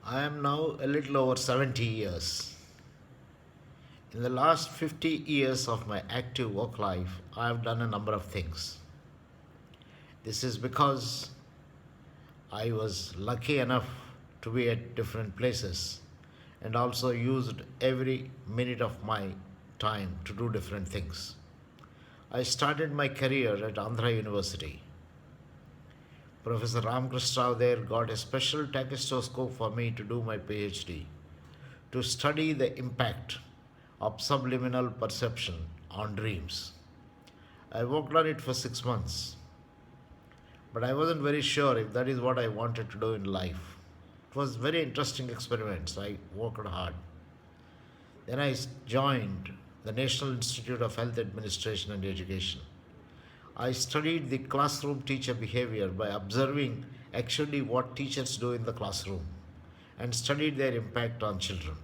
I am now a little over 70 years. In the last 50 years of my active work life, I have done a number of things. This is because I was lucky enough to be at different places and also used every minute of my time to do different things. I started my career at Andhra University. Professor Ramakrishna Rao there got a special tachistoscope for me to do my PhD, to study the impact of subliminal perception on dreams. I worked on it for 6 months, but I wasn't very sure if that is what I wanted to do in life. It was very interesting experiments. I worked hard. Then I joined the National Institute of Health Administration and Education. I studied the classroom teacher behavior by observing actually what teachers do in the classroom and studied their impact on children.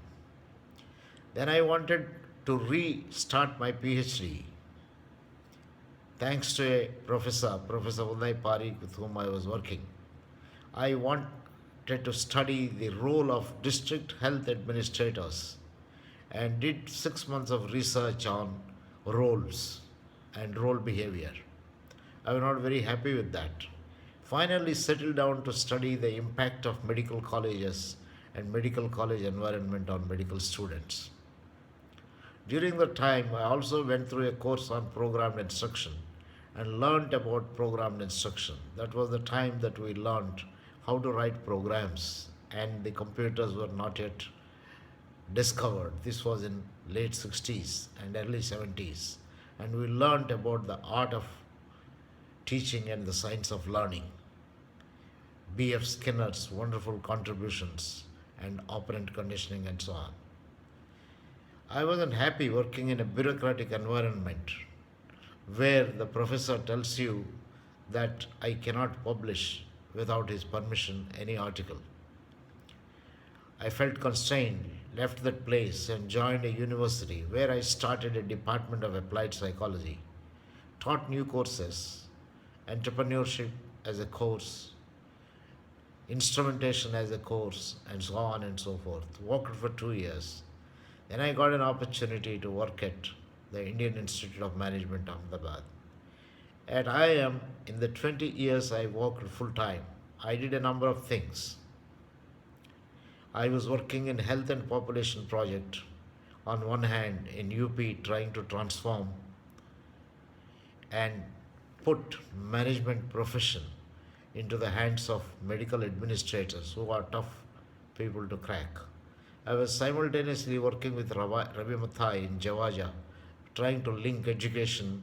Then I wanted to restart my PhD thanks to a professor, Professor Uday Parikh, with whom I was working. I wanted to study the role of district health administrators and did 6 months of research on roles and role behavior. I was not very happy with that. Finally, settled down to study the impact of medical colleges and medical college environment on medical students. During the time, I also went through a course on programmed instruction and learned about programmed instruction. That was the time that we learned how to write programs, and the computers were not yet discovered. This was in late 60s and early 70s. And we learned about the art of teaching and the science of learning. B.F. Skinner's wonderful contributions and operant conditioning and so on. I wasn't happy working in a bureaucratic environment where the professor tells you that I cannot publish without his permission any article. I felt constrained, left that place, and joined a university where I started a department of applied psychology, taught new courses, entrepreneurship as a course, instrumentation as a course, and so on and so forth. Worked for 2 years. Then I got an opportunity to work at the Indian Institute of Management, Ahmedabad. At IIM, in the 20 years I worked full time, I did a number of things. I was working in health and population project on one hand in UP, trying to transform and put management profession into the hands of medical administrators who are tough people to crack. I was simultaneously working with Ravi Mathai in Javaja, trying to link education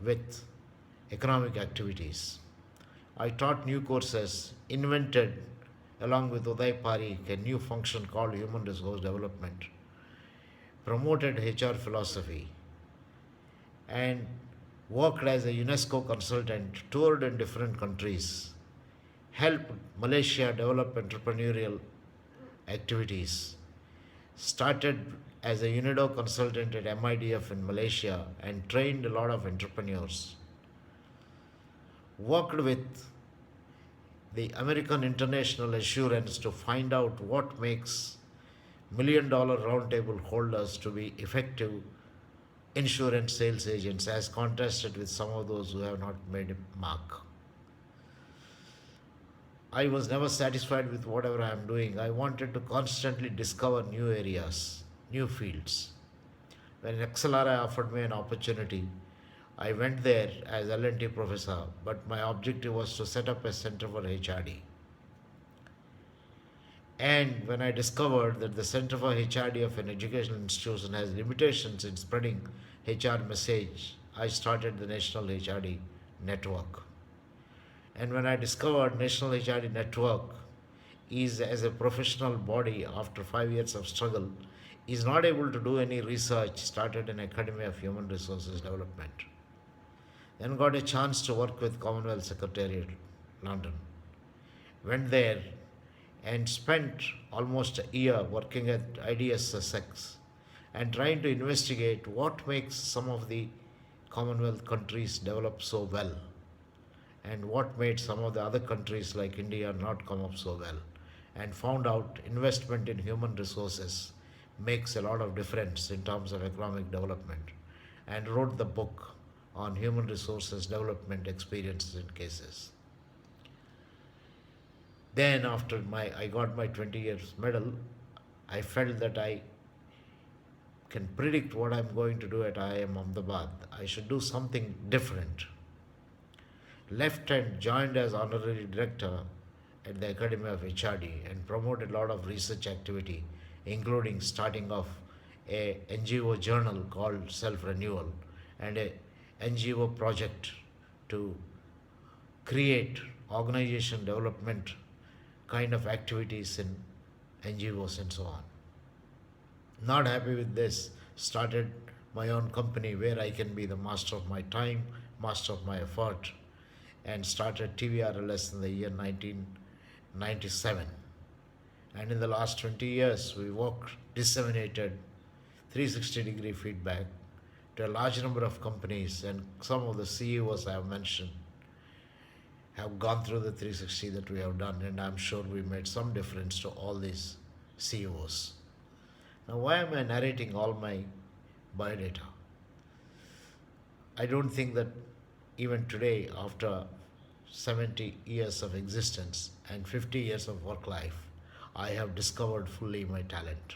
with economic activities. I taught new courses, invented, along with Uday Parikh, a new function called Human Resource Development, promoted HR philosophy, and worked as a UNESCO consultant, toured in different countries, helped Malaysia develop entrepreneurial activities, started as a UNIDO consultant at MIDF in Malaysia and trained a lot of entrepreneurs, worked with the American International Assurance to find out what makes $1 million roundtable holders to be effective insurance sales agents as contrasted with some of those who have not made a mark. I was never satisfied with whatever I am doing. I wanted to constantly discover new areas, new fields. When XLRI offered me an opportunity, I went there as L&T professor, but my objective was to set up a center for HRD. And when I discovered that the Center for HRD of an educational institution has limitations in spreading HR message, I started the National HRD Network. And when I discovered National HRD Network is as a professional body after 5 years of struggle, is not able to do any research, started an Academy of Human Resources Development. Then got a chance to work with Commonwealth Secretariat, London. Went there and spent almost a year working at IDS Sussex and trying to investigate what makes some of the Commonwealth countries develop so well and what made some of the other countries like India not come up so well. and found out investment in human resources makes a lot of difference in terms of economic development, and wrote the book on human resources development experiences and cases. Then after I got my 20 years medal, I felt that I can predict what I'm going to do at IIM Ahmedabad. I should do something different. Left and joined as honorary director at the Academy of HRD and promoted a lot of research activity, including starting off a NGO journal called Self Renewal and a NGO project to create organization development kind of activities in NGOs and so on. Not happy with this, started my own company where I can be the master of my time, master of my effort, and started TVRLS in the year 1997. And in the last 20 years, we worked, disseminated 360-degree feedback to a large number of companies, and some of the CEOs I have mentioned have gone through the 360 that we have done, and I'm sure we made some difference to all these CEOs. Now, why am I narrating all my biodata? I don't think that even today, after 70 years of existence and 50 years of work life, I have discovered fully my talent.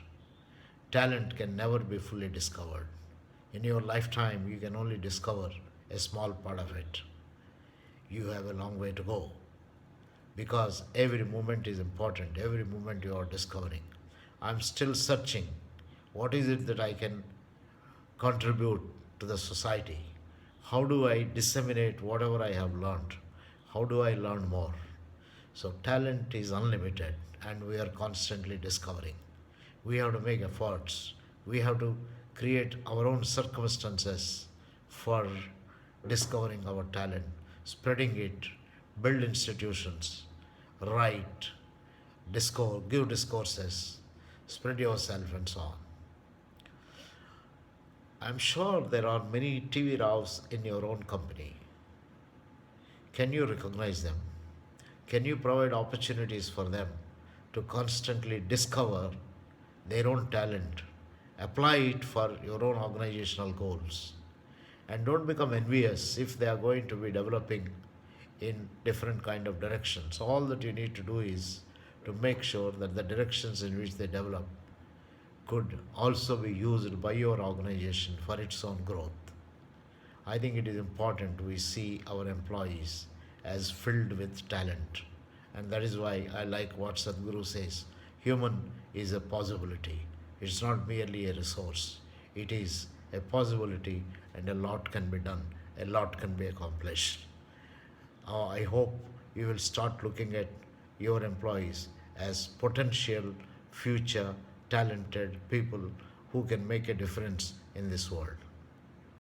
Talent can never be fully discovered. In your lifetime, you can only discover a small part of it. You have a long way to go because every moment is important, every moment you are discovering. I'm still searching what is it that I can contribute to the society. How do I disseminate whatever I have learned? How do I learn more? So, talent is unlimited and we are constantly discovering. We have to make efforts. We have to create our own circumstances for discovering our talent, spreading it, build institutions, write, discourse, give discourses, spread yourself, and so on. I'm sure there are many TV Raos in your own company. Can you recognize them? Can you provide opportunities for them to constantly discover their own talent, apply it for your own organizational goals, and don't become envious if they are going to be developing in different kind of directions. All that you need to do is to make sure that the directions in which they develop could also be used by your organization for its own growth. I think it is important we see our employees as filled with talent. And that is why I like what Sadhguru says, human is a possibility. It's not merely a resource. It is a possibility and a lot can be done. A lot can be accomplished. I hope you will start looking at your employees as potential future talented people who can make a difference in this world.